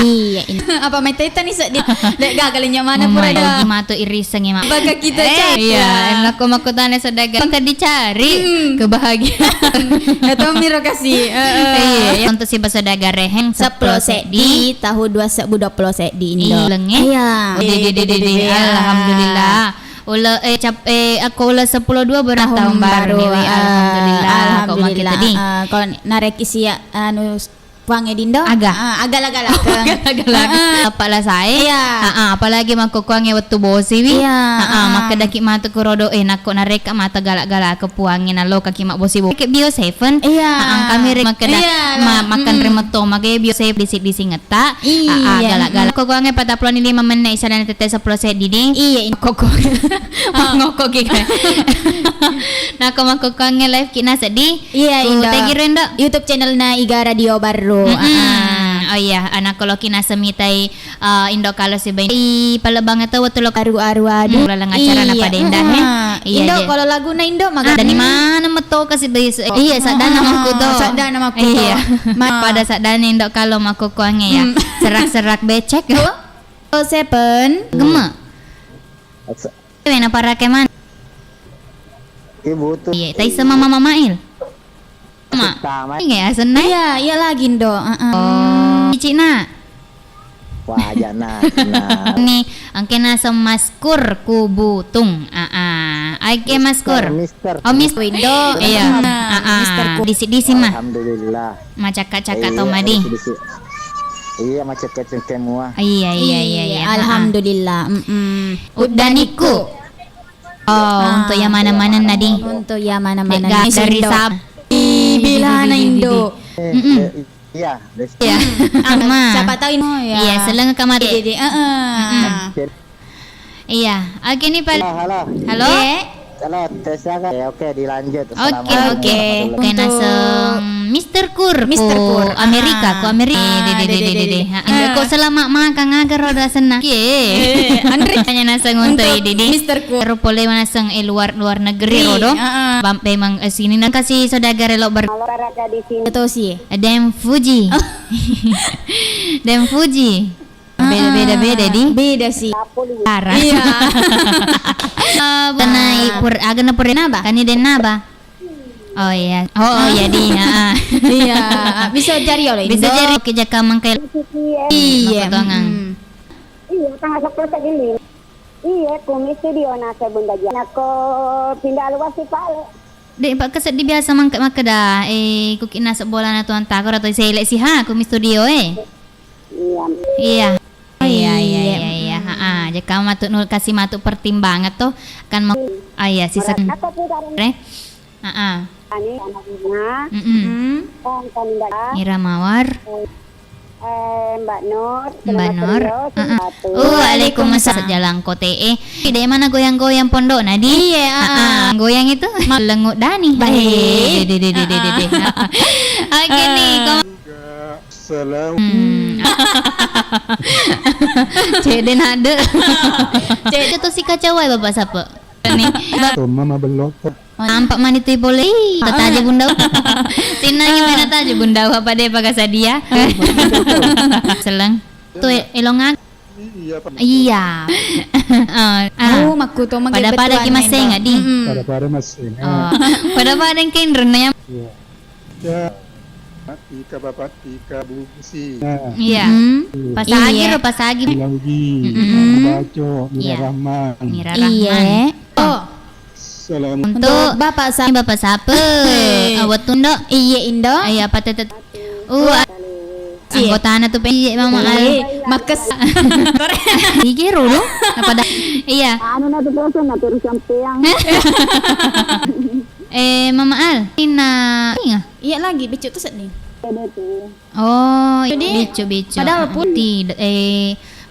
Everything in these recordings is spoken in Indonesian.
Iya. Apa mai teta nih sedih. Dek gagalinya mana pura dah. Gimana tuh iriseng ya mak. Baga kita cari. Iya, enak aku tanya sedaga. Kan dicari kebahagiaan. Atau miro kasih. Iya, untuk si basadaga reheng 10 set di tahun 2020 set di Indo. Lenge. Iya. Alhamdulillah. Aku ulah 10.2 tahun baru ni. Alhamdulillah. Kalau narek isi anu kuangnya Dindo agak-agak apalah saya iya. Apalagi mako kuangnya waktu bosi wi maka daki mata kurodo nako nareka mata galak-galak ke puangin alo kaki mak bosi bo bio seven kami maka makan remoto maka bio save disi ngeta galak-galak ko kuangnya 45 menit isalan tete 10 set didi iya koko ngoko gitu nako mako kuangnya live kina sedih iya Indo tegirendo YouTube channel na Iga Radio Baru. Oh iya, anak kalau kina semitai Indo kalau si bayi palebang itu waktu lo aru-aru aduh lalang acara apa denda Indo kalau lagu na Indo maka dari mana meto kasih bayi iya sadana maku do sadana maku iya pada sadana Indo kalau maku kuangnya ya serak-serak becek seven gema Wena para keman Ibu tuh iya tai sama mama Mail iya senang iya lagi Indo Cina wajah nah nih angke nasa maskur kubutung aike maskur Mister Indo iya Mister disi mah alhamdulillah macak-cakak tau madi iya macet semua iya alhamdulillah udaniku untuk yang mana-mana nadi untuk yang mana-mana dari sab bilana Indo iya ama siapa tahu ini iya seleng kamar iya nih pak halo tes ya oke dilanjut oke naseng Mister Kur Amerika kok selama makan agar roda senang Andre hanya naseng untuk Mister Kur boleh naseng luar negeri rodo memang sini nang kasih saudagar lo ber itu sih Dem Fuji beda di beda sih parah iya tanai pur agana purena ba kani den naba oh iya di iya bisa jari oleh bisa jari ke jaka mangkai iya iya tanggal 10 gini iya komisi di ona saya bunda jana ko pindah luas si pale dek pak keset di biasa mangkai makada kukina bola na tuan takor atau saya lek si kumis studio iya jika matuk nur kasih matuk pertimbangan tuh kan mau iya sisa Mira Mawar Mbak Nur Waalaikumsalam jalan kote dari mana goyang-goyang pondok nadi goyang itu lengut dani baik oke nih salam Ceden ada Ceden tuh si kacau ya bapak siapa nih mama belok nampak manitu boleh tata aja bunda tina gimana taja bunda apa deh pakai sadia seleng tuh elongan iya maku to pada masih nggak di pada masih pada yang ya Tika bapak Tika busi iya pasagi Laugi Baco Mira Rahman iya salam untuk bapak siapa awat tundo iya Indo iya apa tetet anggota anak tuh pengen mama makes digiro lo apa dah iya anu na tuh na terus sampeang mama Al Tina iya lagi bicu tuh sedih oh bicu padahal pun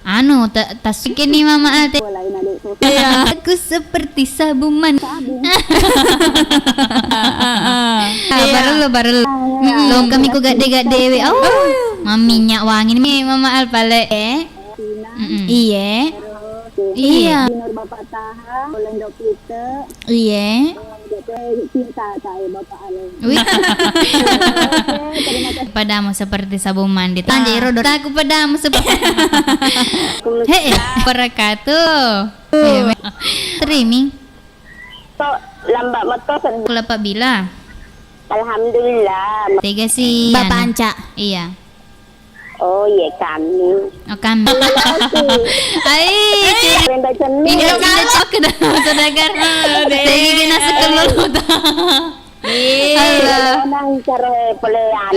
anu tas kini mama Al aku seperti sabuman baru lo kami ku gade dewe maminya wangi nih mama Al pale iya okey. Iya. Nur bapa taha, ulang dok kita. Iya. Cinta saya bapa alai. Wih. Okey, terima kasih. Padamu seperti sabun mandi. Tanjai rodo. Aku padamu seperti. Hei, barakatuh. Streaming. So, lambat motor Kelapa bila? Alhamdulillah. Tiga sih. Bapak Anca. Iya. Oh, ya kami. Oh kami. Ai, Benda cermin. ini cocok ke dalam saudagar. Tegi kena sekelulu. Allah. Nang cara pelean.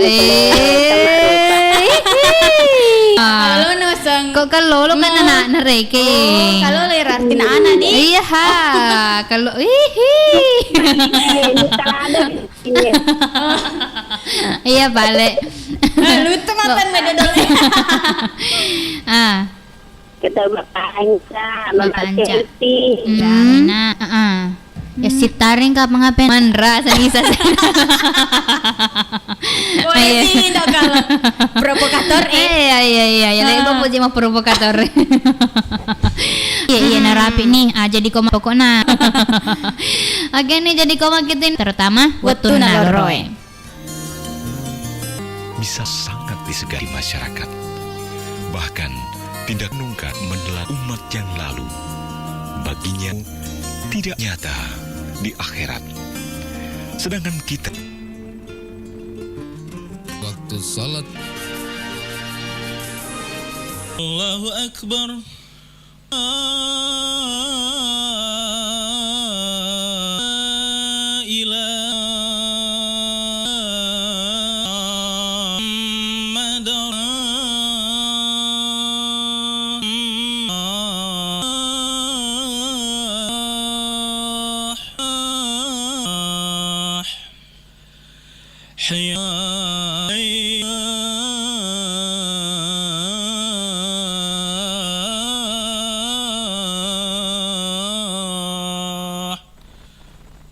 Kalau nosang. Kok kalau lo kan anak nereke. Kalau lerartin anak di. Iya ha. Kalau hihi. Ini ada. Ini. Iya balik. Lu tuh makan media dole. Ah. Kita Bapak Anca, Bapak Anca. Siti. Nah, ya si taring ka mga mandra sa isa. Boleh sih dok kalau provokator Iya. Lagi ko po di mga provokator. Iya narapi nih. Jadi ko pokoknya. Oke nih jadi ko makitin terutama waktu naloroy. Bisa sangat disegani masyarakat. Bahkan tindak nungkar menelan umat yang lalu. Baginya tidak nyata di akhirat. Sedangkan kita waktu salat Allahu Akbar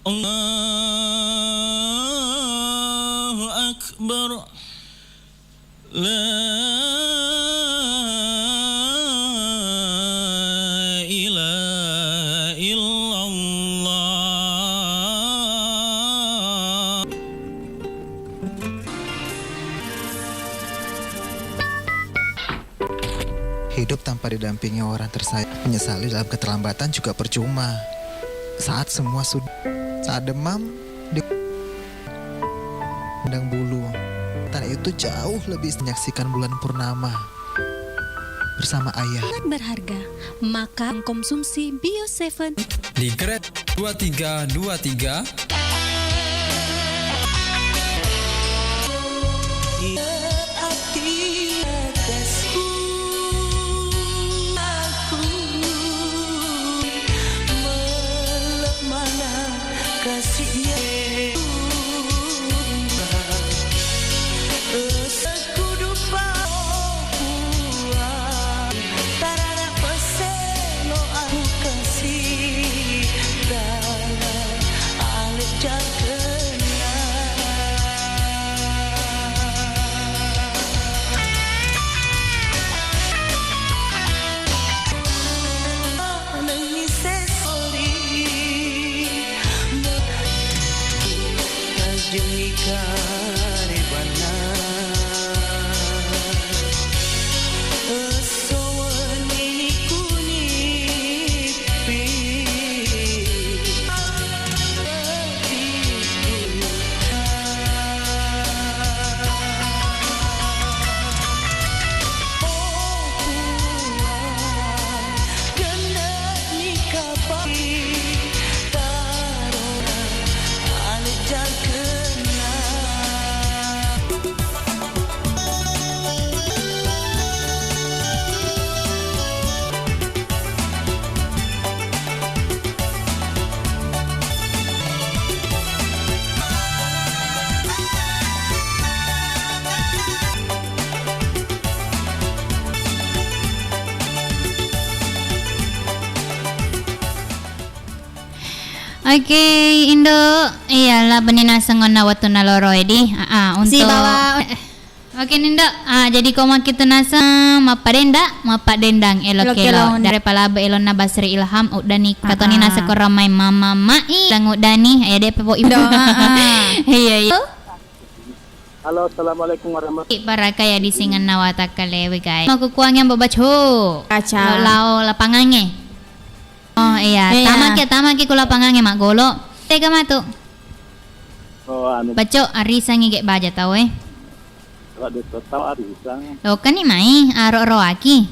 Allahu Akbar La ilaha illallah. Hidup tanpa didampingi orang tersayang, menyesali dalam keterlambatan juga percuma. Saat semua sudah, saat demam, dendang bulu, dan itu jauh lebih menyaksikan bulan purnama bersama ayah. Sangat berharga, maka konsumsi Bio7 Di Grade 2323 Oke, Indo, iyalah benina sengon na watu naloroy di. Untuk Si bawa Oke Nindo, jadi koma kita nasa mapa dendang elok dari palaba elon na basri ilham udani katoni nasa ko ramai mama mai lang udani ay de po ibu. Iya. Halo, assalamualaikum warahmatullahi Para kaya di singan nawata kalewe guys. Makukuang yang babacho. Kaca. Lao lapangange. Oh iya, tama ki ko lapangange magolo. Tega mato. Oh, Baco arisa ngige baja tau Waduh, total arisan. Lo kan ni mai aro aki.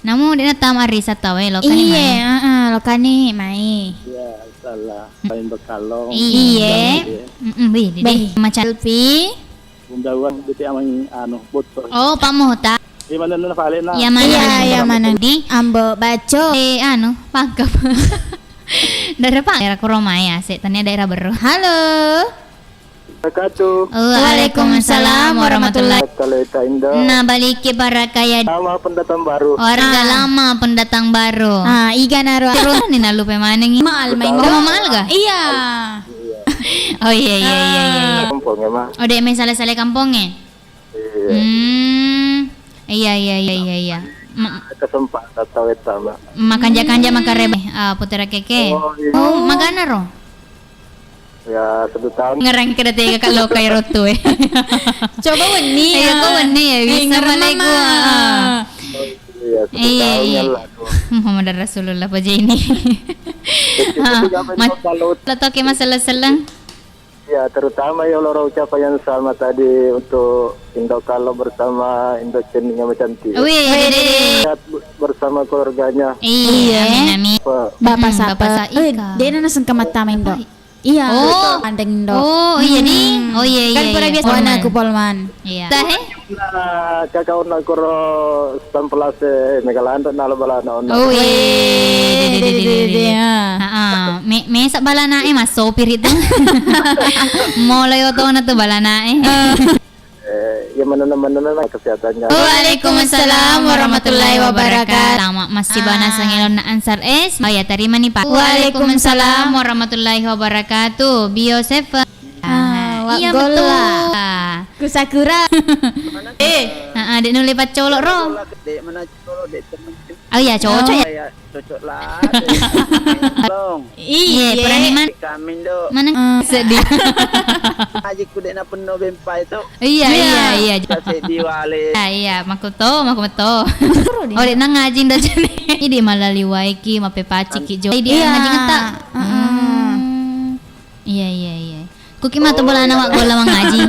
Namu dia tam arisa tau lo kan ni mai. Iya, lo kan ni mai. Ya, salah. Main bekalong. Iya. Wih, dede macam selfie. Bundawan beti amang botol. Oh, pamuta. Di mana na pale na? Ya mana? Iya, mana di? Ambo baco. Pagkap. Daerah pak. Daerah Kuromaya, tanya daerah baru. Halo. Wabarakatuh. Waalaikumsalam warahmatullahi. Kalau itu Indo. Nah, balik ke para kaya Sama pendatang baru. warga lama pendatang baru. Iga naro. Terus nih nalu pemanengi. Maal main Oh, mahal ga? Iya. Oh iya. Kampung ya, mah. Oh, dek main sale-sale kampungnya. Iya. Kesempatan tahu itu, Mbak. Makan jakanja makan rebe. Putera keke. Oh, iya. Oh, makan ro. Ya, 1 tahun. Ngerang kira tega kalau kayak rotu Coba weni. Iya, kau weni ya bisa balik gua. Iya, 1 tahunnya lah. Muhammad Rasulullah aja ini. Kalau Letak masalah selang. ya, terutama ya Allah ucapan yang sama tadi untuk Indo kalau bersama Indo Cening macam itu. Wih, Sehat bersama keluarganya. iya, amin. Bapak Bapak Sapa. Saika. Dia nanasan kamatamin do. Iya. Oh. Pandeng do. Oh, iya nih. Oh iya. Kan pernah biasa wana aku polman. Iya. Tahe? Nah, kakak nak kuro stamplase megalanda nalo balana ona. Oh iya. Me sa balana mas sopir itu. Mulai oto na to balana Ya mana kesehatannya. Waalaikumsalam warahmatullahi wabarakatuh. Lama masih bana sangilon na ansar es. Oh ya terima nih Pak. Waalaikumsalam warahmatullahi wabarakatuh. Biosef. Iya betul. Kusakura. Dek nulipat colok ro. Dek mana colo dek temen. Oh iya cocok ya. Ya cocok lah. Tolong. Iya, peraniman. Kami do. Mana sedih. Aji ku dek na penuh bempai tu. Iya. Saya diwale. Iya, makuto. Oh, dek nang ngajing dah jene. Ini malah liwai ki mape paci ki jo. Dia ngajing eta. Iya. Kuki mah tu bola nawak gola mang ngaji.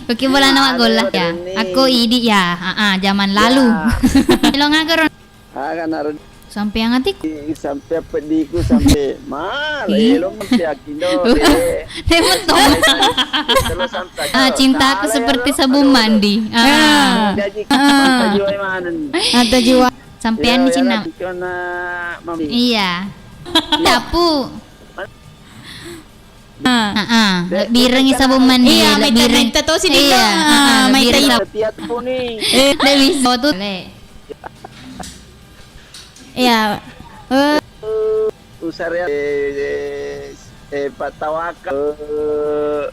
Kuki bola nawak gola ya. Aku idi ya. Zaman lalu. Lo ngageron. Kan harus Sampai yang hatiku. sampai pediku sampai mal. Lo mesti akindo. Betul. Terus sampai. Cintaku seperti sabun mandi. Gaji jiwa mana nih? Atau jiwa. Sampean di Cina. Iya. Dapu. Bireng sabun mandi. Iya, may tato si Dito. May tayo. Setiap pun nih. Dewi foto. Iya. Usarnya patawaka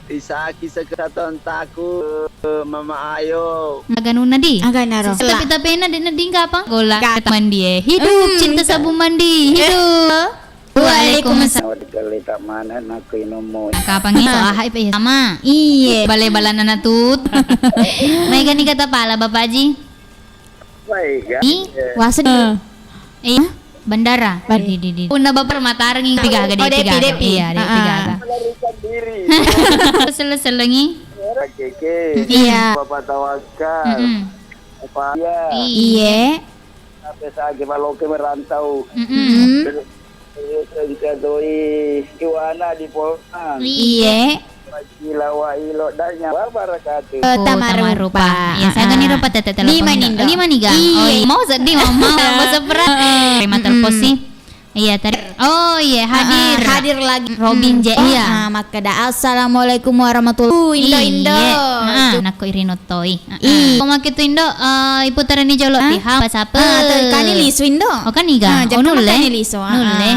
isaki sekatan taku mama ayo Ganun na di. Agak naro. Tapi na din ka pa. Gola mandi hidup cinta sabun mandi. Hidup. Waalaikumsalam. Kalita mana nak inomo. Kapang ito ahay pa sama. Iye. Bale-bala na natut. May gani kata pala bapaji. Baik. Wasad. Bandara. Di. Una ba permatarang yung pigaga di pigaga. Iya, di pigaga. Selaselangi. Keke. Iya. Bapak tawakal. Apa ya? Iya. Sampai saat maloke merantau. Kita doi iwana di Polman. Iya. Ilawa ilo danya wabarakatuh. Tamarupa. Ya, saya gani rupa tete telepon. 5 nih, Gang. Oh, mau sedih, mau seberat. Terima telepon sih. Iya tadi. Oh iya hadir lagi Robin J. Iya. Maka da assalamualaikum warahmatullahi wabarakatuh. Nako irino toy. Koma kitu Indo iputaran ni jolo pihak pasapa. Kani lisu Indo. Oh kan iga. Oh nulle. Kani lisu. Nulle.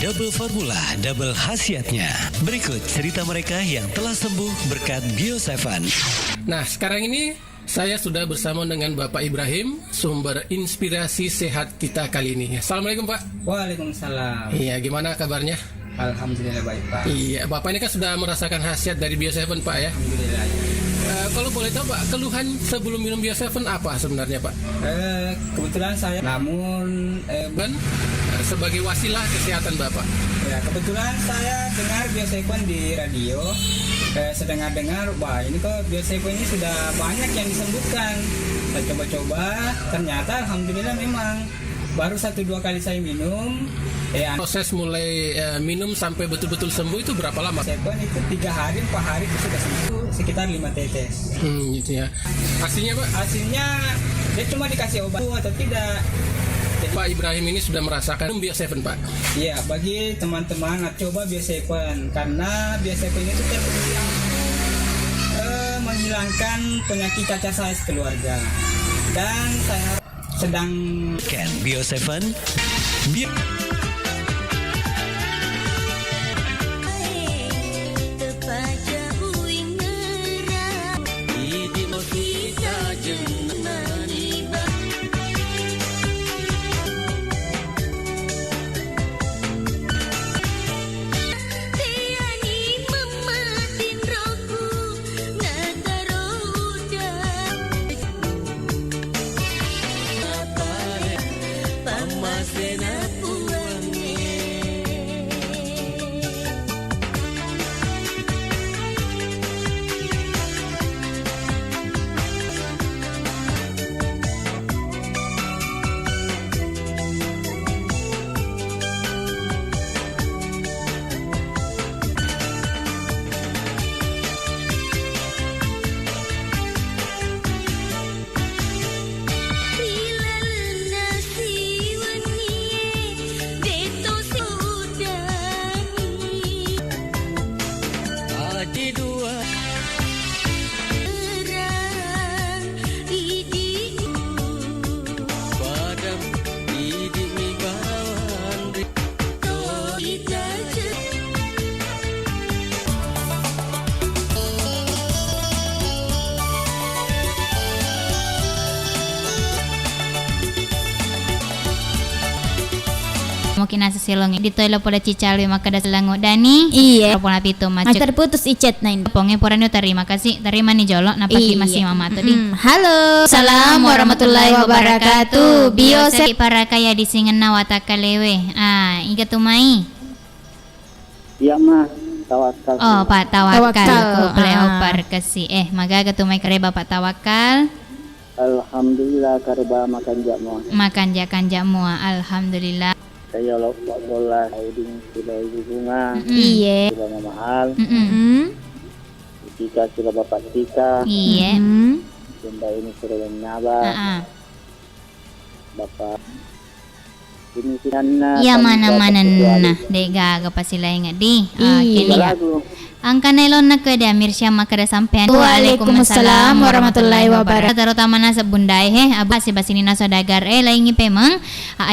double formula, double khasiatnya. Berikut cerita mereka yang telah sembuh berkat Bio7. Nah, sekarang ini saya sudah bersama dengan Bapak Ibrahim, sumber inspirasi sehat kita kali ini. Assalamualaikum Pak. Waalaikumsalam. Iya, gimana kabarnya? Alhamdulillah baik Pak. Iya, Bapak ini kan sudah merasakan khasiat dari Bio7 Pak ya? Alhamdulillah. Kalau boleh tahu Pak, keluhan sebelum minum Bio7 apa sebenarnya Pak? Kebetulan saya, namun Dan sebagai wasilah kesehatan Bapak. ya, kebetulan saya dengar Bio7 di radio. Saya dengar, wah ini kok Bio7 ini sudah banyak yang disembuhkan. Saya coba-coba, ternyata alhamdulillah memang baru 1-2 kali saya minum. Proses mulai minum sampai betul-betul sembuh itu berapa lama? Bio7 itu 3 hari, 4 hari itu sudah sembuh, sekitar 5 tetes. Gitu ya. Hasilnya Pak? Hasilnya dia cuma dikasih obat atau tidak. Pak Ibrahim ini sudah merasakan Bio7 Pak? Iya, bagi teman-teman coba Bio7 karena Bio7 itu menghilangkan penyakit cacar saya sekeluarga. Dan saya sedang Bio7 mungkin asa silong dito ilo pola cicalwi makada selango dani Iya. pona pito macet Terputus icet nain. ponge porano terima kasih terima nih jolo napaki masih mama tadi. Halo. Assalamualaikum warahmatullahi wabarakatuh. Bio7 para kaya di singena wataka lewe. Iga tumai. Iya mah, tawakal. Oh, Pak Tawakal. Tawakal. Ko beliau parkasi. Magaga tumai kare Bapak Tawakal. Alhamdulillah kareba makan jamu. Makan jamu. Alhamdulillah. Saya lupa bola auding sudah bunga. Iya. Sudah mahal. Tika sudah bapak Tika. Iya. Benda ini sudah nyaba. Bapak ini sinana. Ya mana-mana nah dega apa sila ingat di. Kini ya. Angka nelon na ke Amir Syam makada sampean. Waalaikumsalam warahmatullahi wabarakatuh. Terutama na sa bunday abas si basini na sa dagar laingi pemang